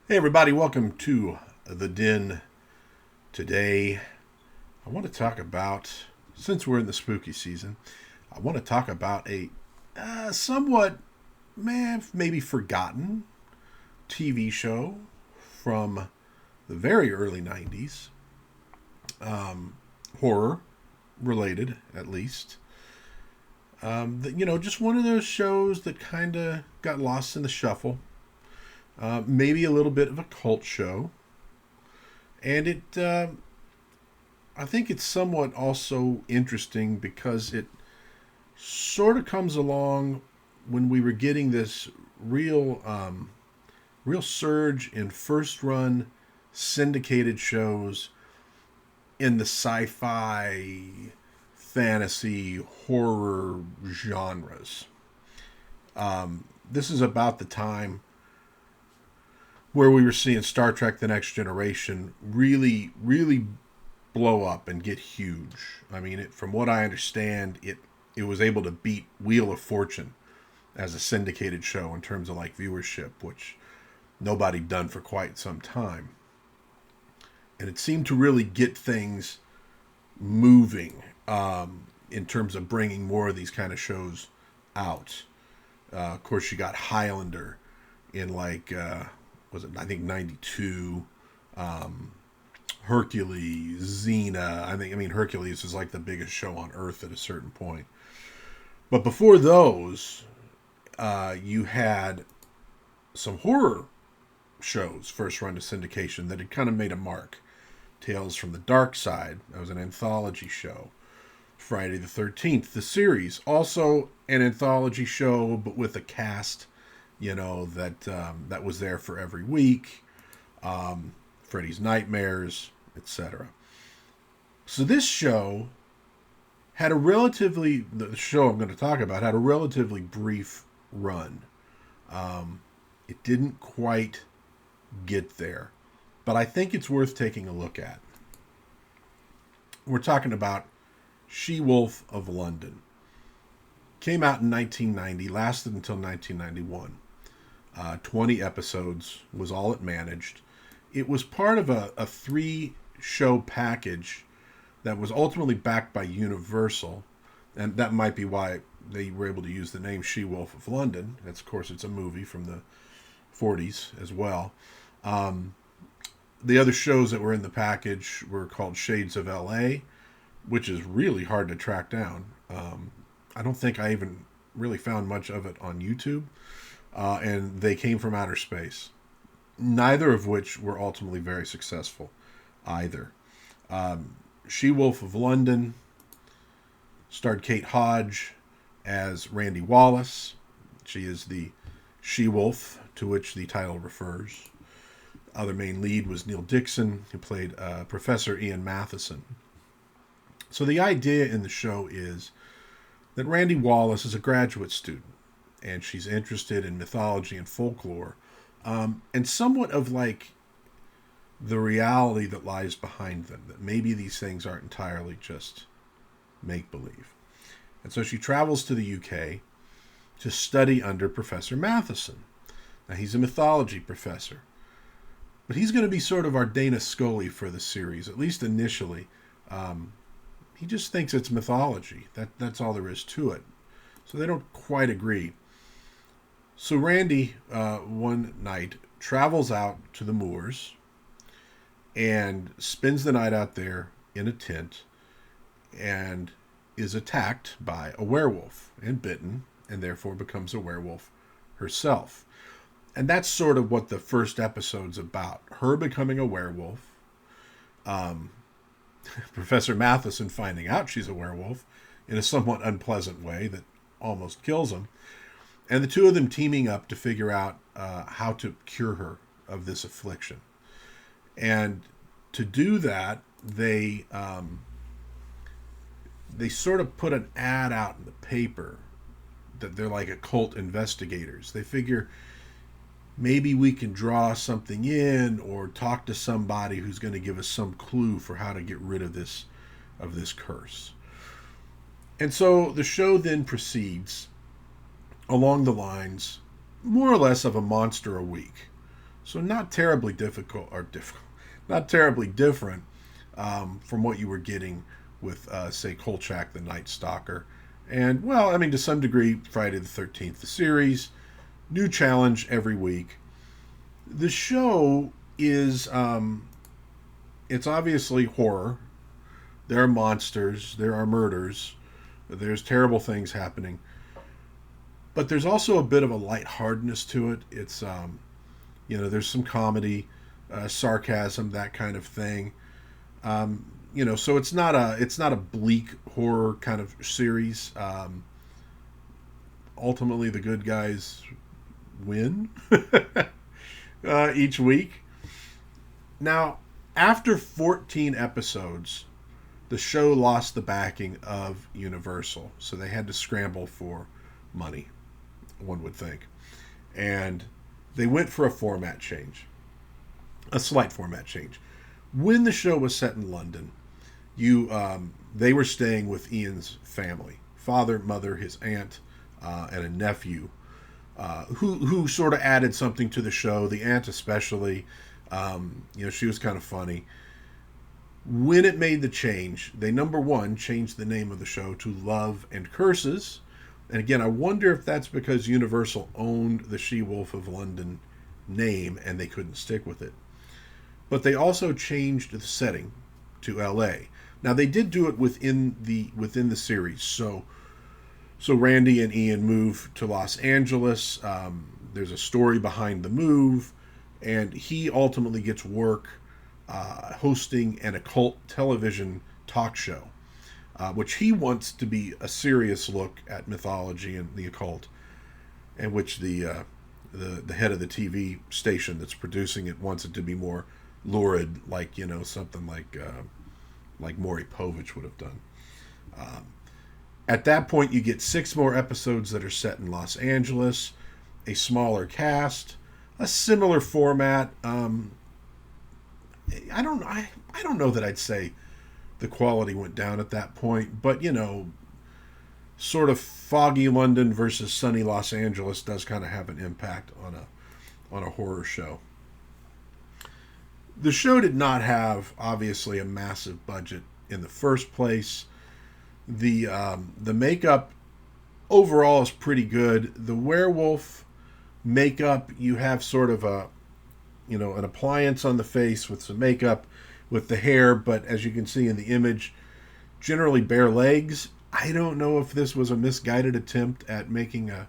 Hey, everybody, welcome to The Den. Today, I want to talk about, since we're in the spooky season, I want to talk about a somewhat, maybe forgotten TV show from the very early 90s, horror related at least. Just one of those shows that kind of got lost in the shuffle. Maybe a little bit of a cult show. And I think it's somewhat also interesting because it sort of comes along when we were getting this real surge in first run syndicated shows in the sci-fi, fantasy, horror genres. This is about the time where we were seeing Star Trek: The Next Generation really blow up and get huge. I mean, from what I understand, it was able to beat Wheel of Fortune as a syndicated show in terms of like viewership, which nobody done for quite some time. And it seemed to really get things moving in terms of bringing more of these kind of shows out. Of course, you got Highlander in was it I think '92. Hercules, Xena. I mean Hercules is like the biggest show on Earth at a certain point. But before those, you had some horror shows first run to syndication that had kind of made a mark. Tales from the Dark Side, that was an anthology show. Friday the 13th, the series, also an anthology show, but with a cast, that was there for every week. Freddy's Nightmares, etc. So this show had the show I'm going to talk about had a relatively brief run. It didn't quite get there, but I think it's worth taking a look at. We're talking about She-Wolf of London. Came out in 1990, lasted until 1991. 20 episodes was all it managed. It was part of a three show package that was ultimately backed by Universal, and that might be why they were able to use the name She Wolf of London. That's, of course, it's a movie from the 40s as well. Um, the other shows that were in the package were called Shades of LA, which is really hard to track down. I don't think I even really found much of it on YouTube. And They Came from Outer Space, neither of which were ultimately very successful either. She Wolf of London starred Kate Hodge as Randy Wallace. She is the She Wolf to which the title refers. Other main lead was Neil Dixon, who played Professor Ian Matheson. So the idea in the show is that Randy Wallace is a graduate student, and she's interested in mythology and folklore, and somewhat of like the reality that lies behind them, that maybe these things aren't entirely just make believe. And so she travels to the UK to study under Professor Matheson. Now, he's a mythology professor, but he's going to be sort of our Dana Scully for the series, at least initially. Um, he just thinks it's mythology. That's all there is to it. So they don't quite agree. So Randy, one night, travels out to the moors and spends the night out there in a tent and is attacked by a werewolf and bitten, and therefore becomes a werewolf herself. And that's sort of what the first episode's about. Her becoming a werewolf, um, Professor Matheson finding out she's a werewolf in a somewhat unpleasant way that almost kills him, and the two of them teaming up to figure out how to cure her of this affliction. And to do that, they sort of put an ad out in the paper that they're like occult investigators. They figure maybe we can draw something in or talk to somebody who's going to give us some clue for how to get rid of this curse. And so the show then proceeds along the lines more or less of a monster a week. So not terribly not terribly different from what you were getting with, say, Kolchak the Night Stalker. And, well, I mean, to some degree, Friday the 13th, the series. New challenge every week. The show is, it's obviously horror. There are monsters, there are murders, there's terrible things happening. But there's also a bit of a lightheartedness to it. It's, there's some comedy, sarcasm, that kind of thing. So it's not a bleak horror kind of series. Ultimately, the good guys win each week. Now, after 14 episodes, the show lost the backing of Universal, so they had to scramble for money, one would think. And they went for a format change, a slight format change. When the show was set in London, they were staying with Ian's family, father, mother, his aunt, and a nephew, who sort of added something to the show. The aunt especially, she was kind of funny. When it made the change, they, number one, changed the name of the show to Love and Curses. And again, I wonder if that's because Universal owned the She-Wolf of London name and they couldn't stick with it. But they also changed the setting to L.A. Now, they did do it within the series. So Randy and Ian move to Los Angeles. There's a story behind the move, and he ultimately gets work hosting an occult television talk show, which he wants to be a serious look at mythology and the occult, and which the head of the TV station that's producing it wants it to be more lurid, like something like Maury Povich would have done. At that point, you get 6 more episodes that are set in Los Angeles, a smaller cast, a similar format. I don't know that I'd say the quality went down at that point, but sort of foggy London versus sunny Los Angeles does kind of have an impact on a horror show. The show did not have, obviously, a massive budget in the first place. The makeup overall is pretty good. The werewolf makeup, you have sort of an appliance on the face with some makeup, with the hair, but as you can see in the image, generally bare legs. I don't know if this was a misguided attempt at making a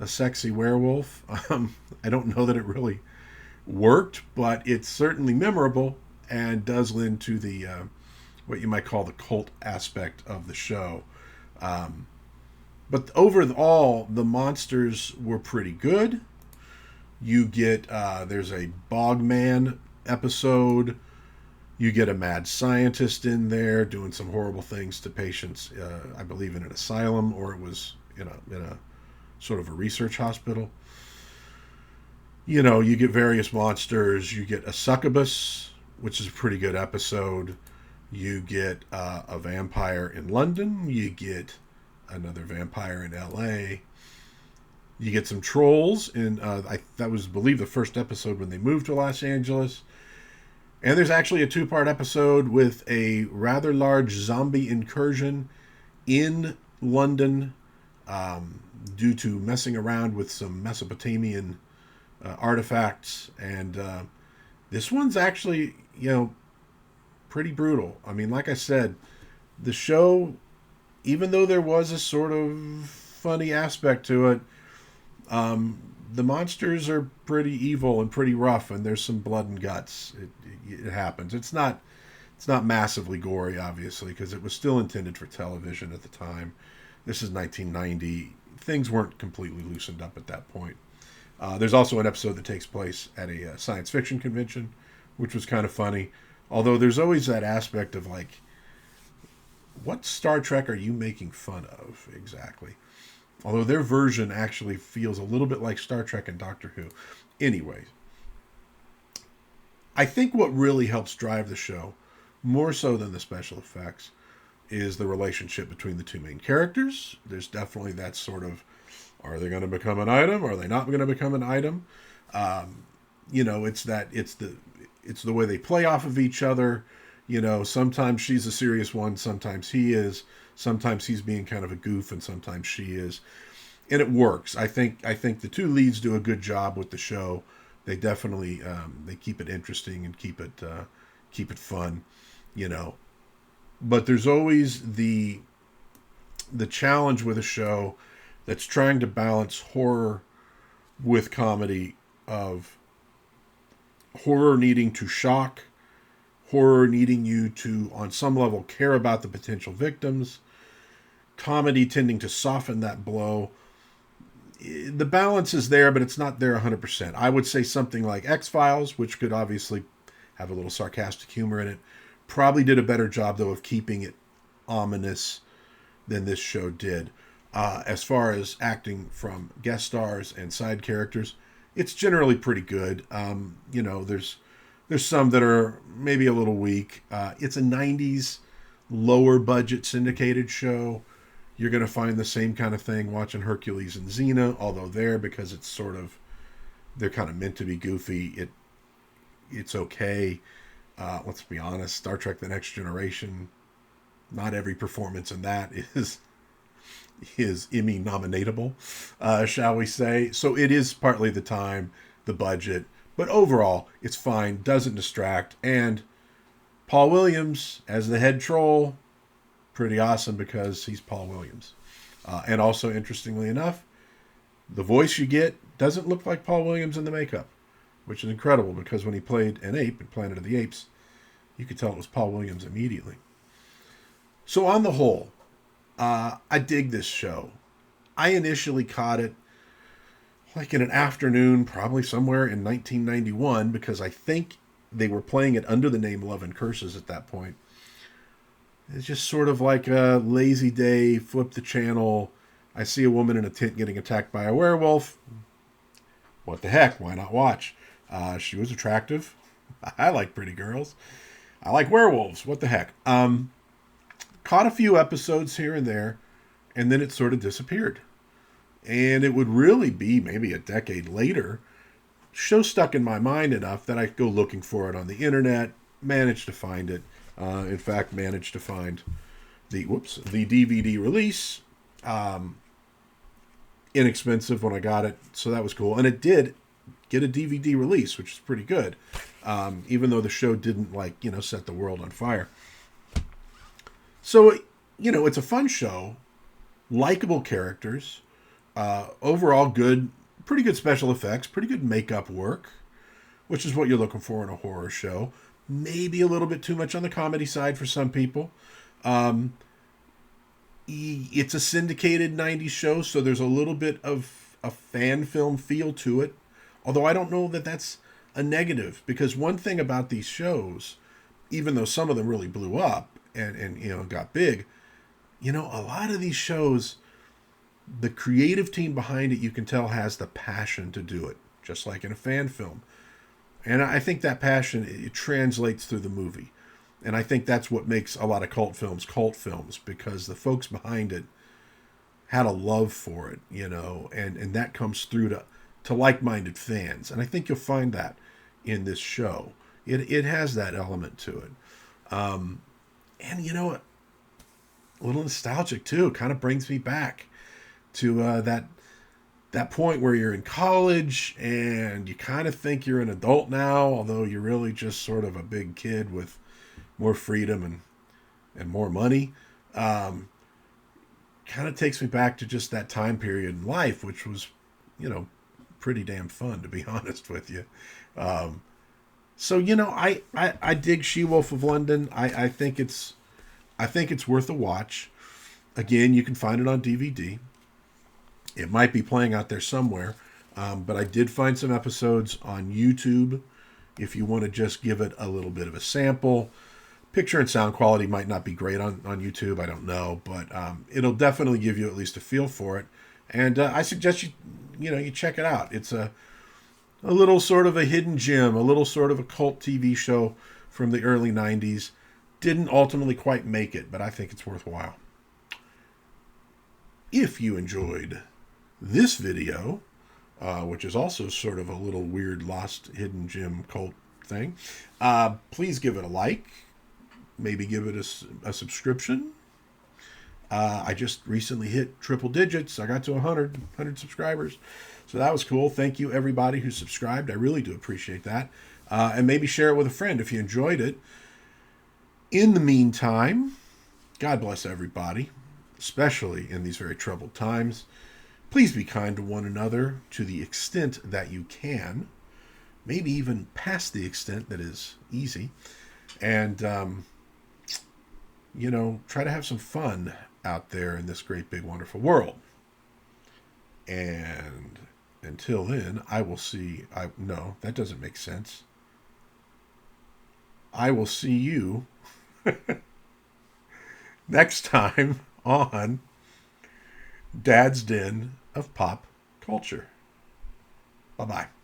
sexy werewolf. I don't know that it really worked, but it's certainly memorable and does lend to the what you might call the cult aspect of the show. But overall, the monsters were pretty good. You get there's a Bogman episode. You get a mad scientist in there doing some horrible things to patients. I believe in an asylum, or it was in a sort of a research hospital. You get various monsters. You get a succubus, which is a pretty good episode. You get a vampire in London. You get another vampire in L.A. You get some trolls in that was, I believe, the first episode when they moved to Los Angeles. And there's actually a 2-part episode with a rather large zombie incursion in London due to messing around with some Mesopotamian artifacts. And this one's actually, pretty brutal. I mean, like I said, the show, even though there was a sort of funny aspect to it, the monsters are pretty evil and pretty rough, and there's some blood and guts. It happens. It's not massively gory, obviously, because it was still intended for television at the time. This is 1990. Things weren't completely loosened up at that point. There's also an episode that takes place at a science fiction convention, which was kind of funny. Although there's always that aspect of like, what Star Trek are you making fun of exactly? Although their version actually feels a little bit like Star Trek and Doctor Who. Anyways, I think what really helps drive the show, more so than the special effects, is the relationship between the two main characters. There's definitely that sort of, are they going to become an item? Are they not going to become an item? it's the way they play off of each other. Sometimes she's a serious one, sometimes he is, sometimes he's being kind of a goof, and sometimes she is, and it works. I think the two leads do a good job with the show. They definitely they keep it interesting and keep it fun, you know. But there's always the challenge with a show that's trying to balance horror with comedy, of horror needing to shock, horror needing you to, on some level, care about the potential victims, comedy tending to soften that blow. The balance is there, but it's not there 100%. I would say something like X-Files, which could obviously have a little sarcastic humor in it, probably did a better job, though, of keeping it ominous than this show did. As far as acting from guest stars and side characters, it's generally pretty good. There's some that are maybe a little weak. It's a 90s lower budget syndicated show. You're going to find the same kind of thing watching Hercules and Xena, although because they're kind of meant to be goofy, it's okay. Let's be honest, Star Trek The Next Generation, not every performance in that is Emmy nominatable, shall we say. So it is partly the time, the budget, but overall, it's fine, doesn't distract, and Paul Williams as the head troll, pretty awesome because he's Paul Williams. And also, interestingly enough, the voice you get doesn't look like Paul Williams in the makeup, which is incredible because when he played an ape in Planet of the Apes, you could tell it was Paul Williams immediately. So on the whole, I dig this show. I initially caught it like in an afternoon, probably somewhere in 1991, because I think they were playing it under the name Love and Curses at that point. It's just sort of like a lazy day, flip the channel. I see a woman in a tent getting attacked by a werewolf. What the heck? Why not watch? She was attractive. I like pretty girls. I like werewolves. What the heck? Caught a few episodes here and there, and then it sort of disappeared. And it would really be maybe a decade later. Show stuck in my mind enough that I could go looking for it on the internet, managed to find it. In fact, managed to find the DVD release. Inexpensive when I got it, so that was cool. And it did get a DVD release, which is pretty good. Even though the show didn't set the world on fire. So, it's a fun show, likable characters, overall pretty good special effects, pretty good makeup work, which is what you're looking for in a horror show. Maybe a little bit too much on the comedy side for some people. It's a syndicated 90s show, so there's a little bit of a fan film feel to it. Although I don't know that that's a negative, because one thing about these shows, even though some of them really blew up and got big, a lot of these shows, the creative team behind it, you can tell, has the passion to do it, just like in a fan film. And I think that passion, it translates through the movie. And I think that's what makes a lot of cult films, because the folks behind it had a love for it, and that comes through to like-minded fans. And I think you'll find that in this show. It has that element to it. And a little nostalgic too. It kind of brings me back to that point where you're in college and you kind of think you're an adult now, although you're really just sort of a big kid with more freedom and more money. Kind of takes me back to just that time period in life, which was, pretty damn fun, to be honest with you. So I dig She-Wolf of London. I think it's worth a watch. Again, you can find it on DVD. It might be playing out there somewhere, but I did find some episodes on YouTube if you want to just give it a little bit of a sample. Picture and sound quality might not be great on YouTube, I don't know, but it'll definitely give you at least a feel for it. And I suggest you check it out. It's a little sort of a hidden gem, a little sort of a cult TV show from the early 90s. Didn't ultimately quite make it, but I think it's worthwhile. If you enjoyed this video, which is also sort of a little weird lost hidden gem cult thing. Please give it a like. Maybe give it a subscription. I just recently hit triple digits. I got to 100 subscribers. So that was cool. Thank you, everybody who subscribed. I really do appreciate that. And maybe share it with a friend if you enjoyed it. In the meantime, God bless everybody, especially in these very troubled times. Please be kind to one another to the extent that you can, maybe even past the extent that is easy. And, try to have some fun out there in this great, big, wonderful world. And until then, I will see. No, that doesn't make sense. I will see you next time on Dad's Den of Pop Culture. Bye bye.